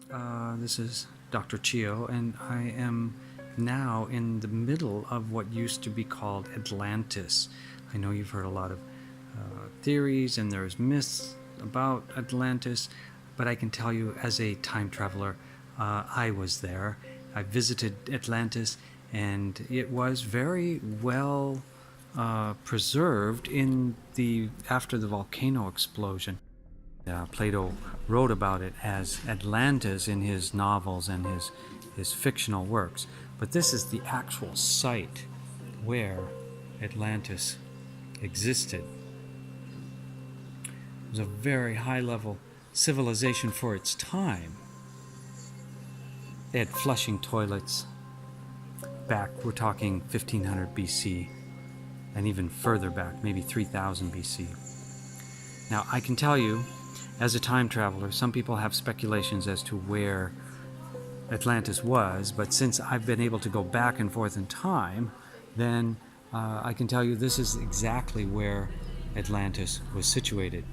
This is Dr. Chio, and I am now in the middle of what used to be called Atlantis. I know you've heard a lot of theories and there's myths about Atlantis, but I can tell you as a time traveler, I was there. I visited Atlantis, and it was very well preserved after the volcano explosion. Plato wrote about it as Atlantis in his novels and his fictional works. But this is the actual site where Atlantis existed. It was a very high-level civilization for its time. They had flushing toilets back, we're talking 1500 BC, and even further back, maybe 3000 BC. Now, I can tell you, as a time traveler, some people have speculations as to where Atlantis was, but since I've been able to go back and forth in time, then I can tell you this is exactly where Atlantis was situated.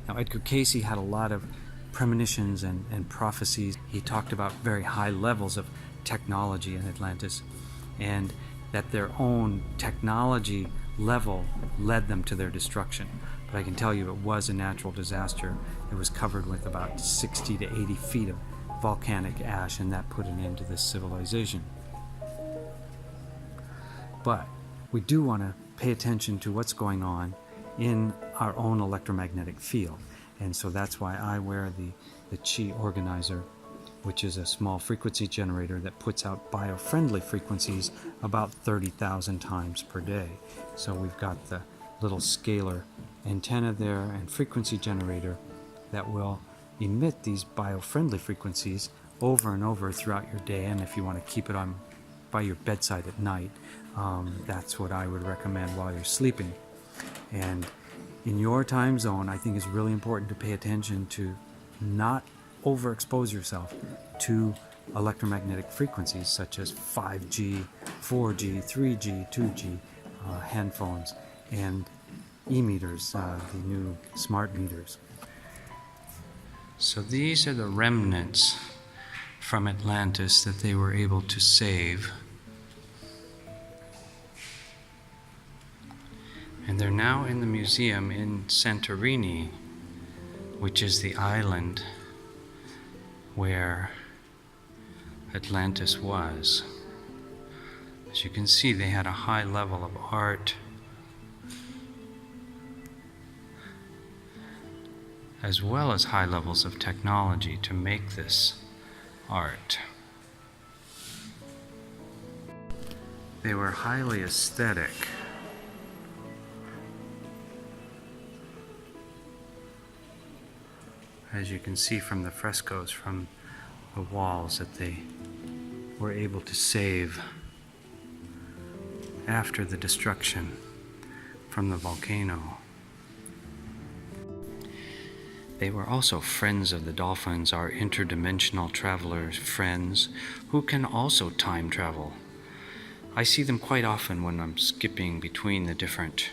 Now, Edgar Cayce had a lot of premonitions and prophecies. He talked about very high levels of technology in Atlantis, and that their own technology level led them to their destruction. But I can tell you it was a natural disaster. It was covered with about 60 to 80 feet of volcanic ash, and that put an end to this civilization. But we do want to pay attention to what's going on in our own electromagnetic field. And so that's why I wear the Chi organizer, which is a small frequency generator that puts out bio-friendly frequencies about 30,000 times per day. So we've got the little scalar antenna there and frequency generator that will emit these bio-friendly frequencies over and over throughout your day. And if you want to keep it on by your bedside at night, that's what I would recommend while you're sleeping. And in your time zone, I think it's really important to pay attention to not overexpose yourself to electromagnetic frequencies such as 5G, 4G, 3G, 2G, handphones, and e-meters, the new smart meters. So these are the remnants from Atlantis that they were able to save. And they're now in the museum in Santorini, which is the island where Atlantis was. As you can see, they had a high level of art, as well as high levels of technology to make this art. They were highly aesthetic. As you can see from the frescoes from the walls that they were able to save after the destruction from the volcano. They were also friends of the dolphins, our interdimensional travelers friends, who can also time travel. I see them quite often when I'm skipping between the different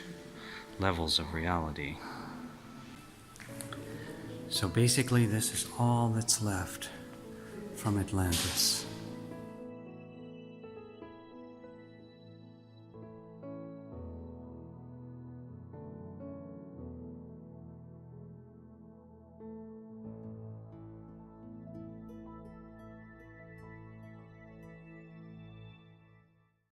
levels of reality. So basically, this is all that's left from Atlantis.